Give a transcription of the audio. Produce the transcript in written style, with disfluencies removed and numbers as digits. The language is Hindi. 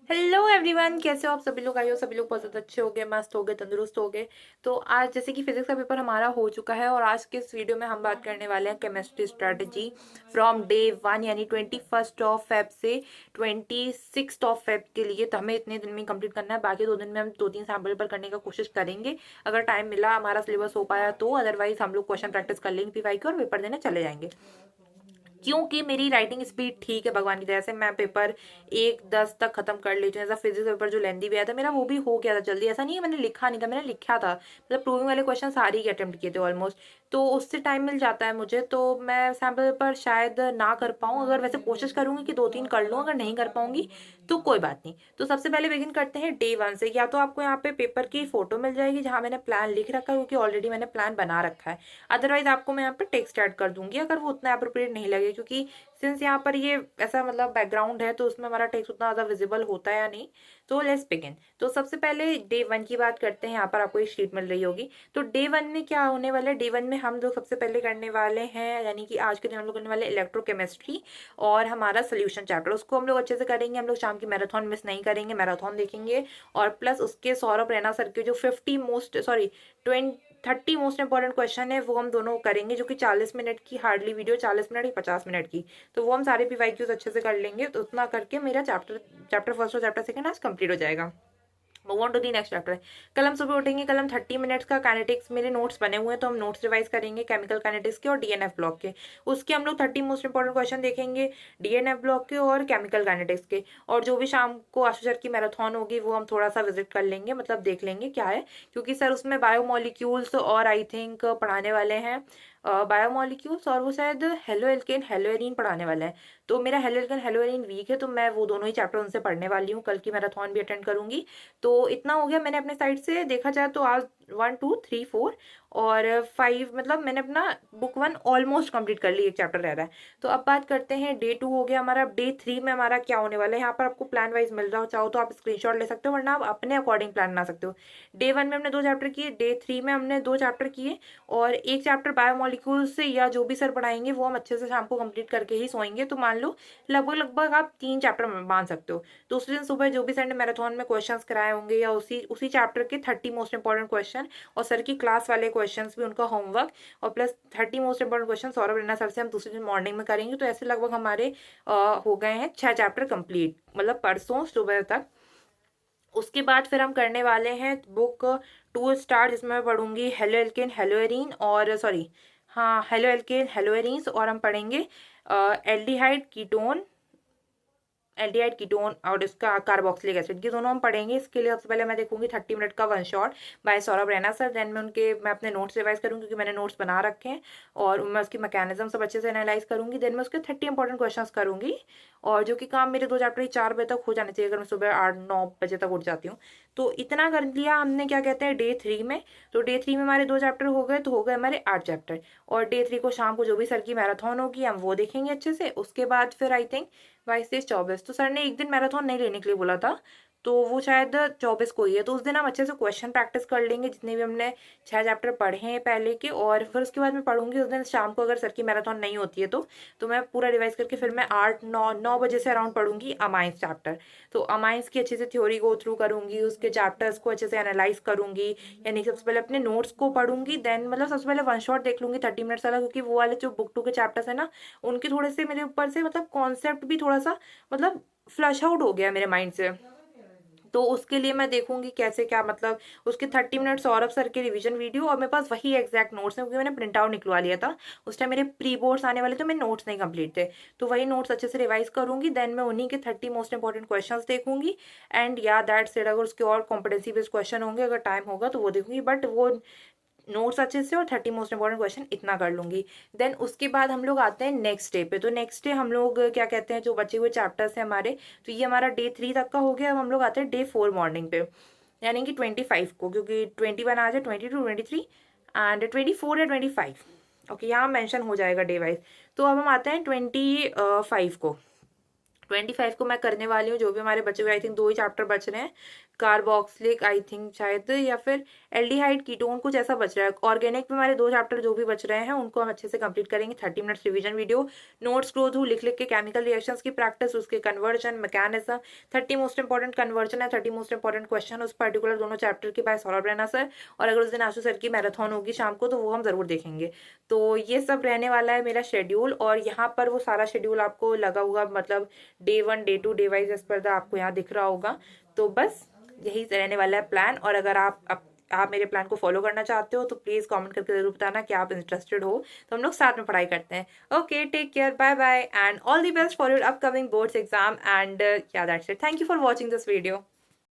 हेलो एवरीवन, कैसे हो आप सभी लोग। आई हो सभी लोग बहुत ज़्यादा अच्छे हो गए, मस्त हो गए, तंदुरुस्त हो गए। तो आज जैसे कि फिजिक्स का पेपर हमारा हो चुका है और आज के इस वीडियो में हम बात करने वाले हैं केमिस्ट्री स्ट्रेटजी फ्रॉम डे 1 यानी 21 से 26 के लिए। तो हमें इतने दिन में कंप्लीट करना है, बाकी 2 दिन में हम 2-3 सैम्पल पर करने का कोशिश करेंगे। अगर टाइम मिला, हमारा सिलेबस हो पाया तो, अदरवाइज हम लोग क्वेश्चन प्रैक्टिस कर लेंगे पीवाई की और पेपर देने चले जाएंगे। क्योंकि मेरी राइटिंग स्पीड ठीक है भगवान की दया से, मैं पेपर 1:10 तक खत्म कर लेती हूँ। ऐसा फिजिक्स पेपर जो लेंदी भी आया था मेरा, वो भी हो गया था जल्दी। ऐसा नहीं है मैंने लिखा नहीं था, मैंने लिखा था, मतलब प्रूविंग वाले क्वेश्चन सारे ही अटेम्प्ट किए थे ऑलमोस्ट। तो उससे टाइम मिल जाता है मुझे, तो मैं सैम्पल पेपर शायद ना कर पाऊँ। अगर वैसे कोशिश करूंगी कि 2-3 कर लूँ, अगर नहीं कर पाऊंगी तो कोई बात नहीं। तो सबसे पहले बिगिन करते हैं डे 1 से। या तो आपको यहाँ पे पेपर की फोटो मिल जाएगी जहाँ मैंने प्लान लिख रखा है, क्योंकि ऑलरेडी मैंने प्लान बना रखा है। अदरवाइज आपको मैं यहाँ पे टेक्स्ट ऐड कर दूंगी अगर वो उतना अप्रोप्रिएट नहीं लगे, क्योंकि सिंस यहाँ पर ये ऐसा मतलब बैकग्राउंड है तो उसमें हमारा टेक्स्ट उतना ज़्यादा विजिबल होता है या नहीं। तो लेट्स बिगिन। तो सबसे पहले डे 1 की बात करते हैं। यहाँ पर आपको एक शीट मिल रही होगी। तो डे 1 में क्या होने वाला है, डे 1 में हम लोग सबसे पहले करने वाले हैं, यानी कि आज के दिन हम लोग करने वाले इलेक्ट्रोकेमिस्ट्री और हमारा सोल्यूशन चैप्टर। उसको हम लोग अच्छे से करेंगे। हम लोग शाम की मैराथन मिस नहीं करेंगे, मैराथन देखेंगे। और प्लस उसके सौरभ रैना सर के जो 30 मोस्ट इंपॉर्टेंट क्वेश्चन है वो हम दोनों करेंगे, जो कि 40 मिनट की हार्डली वीडियो, 40 मिनट या 50 मिनट की। तो वो हम सारे पीवाईक्यूज अच्छे से कर लेंगे। तो उतना करके मेरा चैप्टर चैप्टर फर्स्ट और चैप्टर सेकंड आज कंप्लीट हो जाएगा। Move on to the next chapter. कल हम सुबह उठेंगे, कल हम 30 मिनट्स का काइनेटिक्स, मेरे नोट्स बने हुए हैं तो हम नोट्स रिवाइज करेंगे केमिकल काइनेटिक्स के और डीएनएफ ब्लॉक के। उसके हम लोग 30 मोस्ट इंपॉर्टेंट क्वेश्चन देखेंगे, डीएनएफ ब्लॉक के और केमिकल काइनेटिक्स के। और जो भी शाम को आशु सर की मैराथन होगी वो हम थोड़ा सा विजिट कर लेंगे, मतलब देख लेंगे क्या है, क्योंकि सर उसमें बायोमोलिक्यूल्स और आई थिंक पढ़ाने वाले हैं बायोमोलिक्यूल्स, और वो शायद हेलो एल्केन हेलो एरीन पढ़ाने वाले हैं। तो मेरा haloalkane haloarene week है, तो मैं वो दोनों ही चैप्टर उनसे पढ़ने वाली हूँ। कल की मैराथन भी अटेंड करूंगी। तो इतना हो गया मैंने अपने साइड से देखा जाए तो। आज 1, 2, 3, 4 और 5, मतलब मैंने अपना बुक 1 ऑलमोस्ट कंप्लीट कर ली, एक चैप्टर रह रहा है। तो अब बात करते हैं डे 2 हो गया हमारा। डे 3 में हमारा क्या होने वाला है, यहाँ पर आपको प्लान वाइज मिल रहा हो, चाहो तो आप स्क्रीनशॉट ले सकते हो, वरना आप अपने अकॉर्डिंग प्लान बना सकते हो। डे 1 में हमने 2 चैप्टर किए, डे 3 में हमने 2 चैप्टर किए और एक चैप्टर बायोमोलिक्यूल्स से या जो भी सर पढ़ाएंगे वो हम अच्छे से शाम को कंप्लीट करके ही सोएंगे। तो मान लो लगभग लगभग आप 3 चैप्टर मान सकते हो। दूसरे दिन सुबह जो भी सर ने मैराथन में क्वेश्चंस कराए होंगे या उसी उसी चैप्टर के 30 मोस्ट इंपॉर्टेंट क्वेश्चन और सर की क्लास वाले क्वेश्चंस भी, उनका होमवर्क और plus 30 most important question Saurabh Raina sir से हम दूसरे दिन मॉर्निंग में करेंगे। तो ऐसे लगभग हमारे हो गए हैं 6 चैप्टर कंप्लीट, मतलब परसों सुबह तक। उसके बाद फिर हम करने वाले हैं बुक 2 स्टार, जिसमें मैं पढ़ूंगी हेलो एल्केन हेलो एरीन और सॉरी, हाँ, हेलो एल्केन हेलो एरीन्स, और हम पढ़ेंगे एल्डिहाइड कीटोन, एल्डिहाइड कीटोन और इसका कार्बोक्सिलिक एसिड, ये दोनों हम पढ़ेंगे। इसके लिए सबसे पहले मैं देखूंगी 30 मिनट का one shot by Saurabh Raina sir. Then मैं अपने नोट्स रिवाइज करूंगी, क्योंकि मैंने नोट्स बना रखे हैं और मैं उसकी मैकेनिज्म सब अच्छे से एनालाइज करूंगी। देन मैं उसके 30 इंपॉर्टेंट क्वेश्चन करूंगी, और जो कि काम मेरे 2 चैप्टर 4 बजे तक हो जाने चाहिए, अगर मैं सुबह 8-9 बजे तक उठ जाती हूँ। तो इतना कर लिया हमने, क्या कहते हैं, डे 3 में। तो डे 3 में हमारे 2 चैप्टर हो गए, तो हो गए हमारे 8 चैप्टर। और डे 3 को शाम को जो भी सर की मैराथन होगी हम वो देखेंगे अच्छे से। उसके बाद फिर आई थिंक 22 से 24, तो सर ने एक दिन मैराथन नहीं लेने के लिए बोला था, तो वो शायद 24 को ही है। तो उस दिन हम अच्छे से क्वेश्चन प्रैक्टिस कर लेंगे, जितने भी हमने 6 चैप्टर पढ़े हैं पहले के। और फिर उसके बाद मैं पढ़ूंगी उस दिन शाम को, अगर सर की मैराथन नहीं होती है तो मैं पूरा रिवाइज करके फिर मैं 8-9 बजे से अराउंड पढ़ूंगी अमाइंस चैप्टर। तो अमाइंस की अच्छे से थ्योरी गो थ्रू करूंगी, उसके चैप्टर्स को अच्छे से एनालाइज करूंगी, यानी सबसे पहले अपने नोट्स को पढ़ूंगी। देन मतलब सबसे पहले वन शॉट देख लूंगी 30 मिनट्स वाला, क्योंकि वो वाले जो बुक 2 के चैप्टर्स है ना, उनके थोड़े से मेरे ऊपर से मतलब कॉन्सेप्ट भी थोड़ा सा मतलब फ्लश आउट हो गया मेरे माइंड से। तो उसके लिए मैं देखूंगी कैसे क्या, मतलब उसके 30 मिनट सौरभ सर के रिवीजन वीडियो, और मेरे पास वही एग्जैक्ट नोट्स हैं, क्योंकि मैंने प्रिंट आउट निकलवा लिया था। उस टाइम मेरे प्री बोर्ड्स आने वाले थे, मेरे नोट्स नहीं कंप्लीट थे। तो वही नोट्स अच्छे से रिवाइज करूंगी। देन मैं उन्हीं के 30 मोस्ट इंपॉर्टेंट क्वेश्चंस देखूंगी। एंड या दैट सेड, अगर उसके और कॉम्पिटेंसी बेस्ड क्वेश्चन होंगे, अगर टाइम होगा तो वो देखूंगी, बट वो नोट्स अच्छे से और 30 मोस्ट इंपॉर्टेंट क्वेश्चन इतना कर लूंगी। देन उसके बाद हम लोग आते हैं नेक्स्ट डे पे। तो नेक्स्ट डे हम लोग क्या कहते हैं, जो बचे हुए चैप्टर्स हैं हमारे, तो ये हमारा डे 3 तक का हो गया। अब हम लोग आते हैं डे 4 मॉर्निंग पे, यानी कि 25 को, क्योंकि 21 आ जाए, 22, 23 एंड 24 या 25। ओके, यहाँ मैंशन हो जाएगा डे वाइज। तो अब हम आते हैं 25 को। 25 को मैं करने वाली हूँ। जो भी हमारे बचे हुए आई थिंक 2 ही चैप्टर बच रहे हैं, कार्बोक्सिलिक आई थिंक शायद, या फिर एल्डिहाइड कीटोन कुछ ऐसा बच रहा है। ऑर्गेनिक में हमारे 2 चैप्टर जो भी बच रहे हैं उनको हम अच्छे से कंप्लीट करेंगे। 30 minutes revision video, notes grow through लिख लिख के केमिकल रिएक्शंस की प्रैक्टिस, उसके conversion mechanism, 30 most important conversion है, 30 मोस्ट इंपॉर्टेंट क्वेश्चन उस पर्टिकुलर दोनों चैप्टर के बाय सौरभ रैना सर। और अगर उस दिन आशु सर की मैराथन होगी शाम को तो वो हम जरूर देखेंगे। तो ये सब रहने वाला है मेरा शेड्यूल, और यहाँ पर वो सारा शेड्यूल आपको लगा हुआ, मतलब डे 1 डे 2 डे वाइज स्पर्धा आपको यहाँ दिख रहा होगा। तो बस यही रहने वाला है प्लान। और अगर आप मेरे प्लान को फॉलो करना चाहते हो तो प्लीज़ कमेंट करके ज़रूर बताना कि आप इंटरेस्टेड हो, तो हम लोग साथ में पढ़ाई करते हैं। Okay, take care, bye bye, and all the best for your upcoming boards exam, and या that's it. Thank you for watching this video.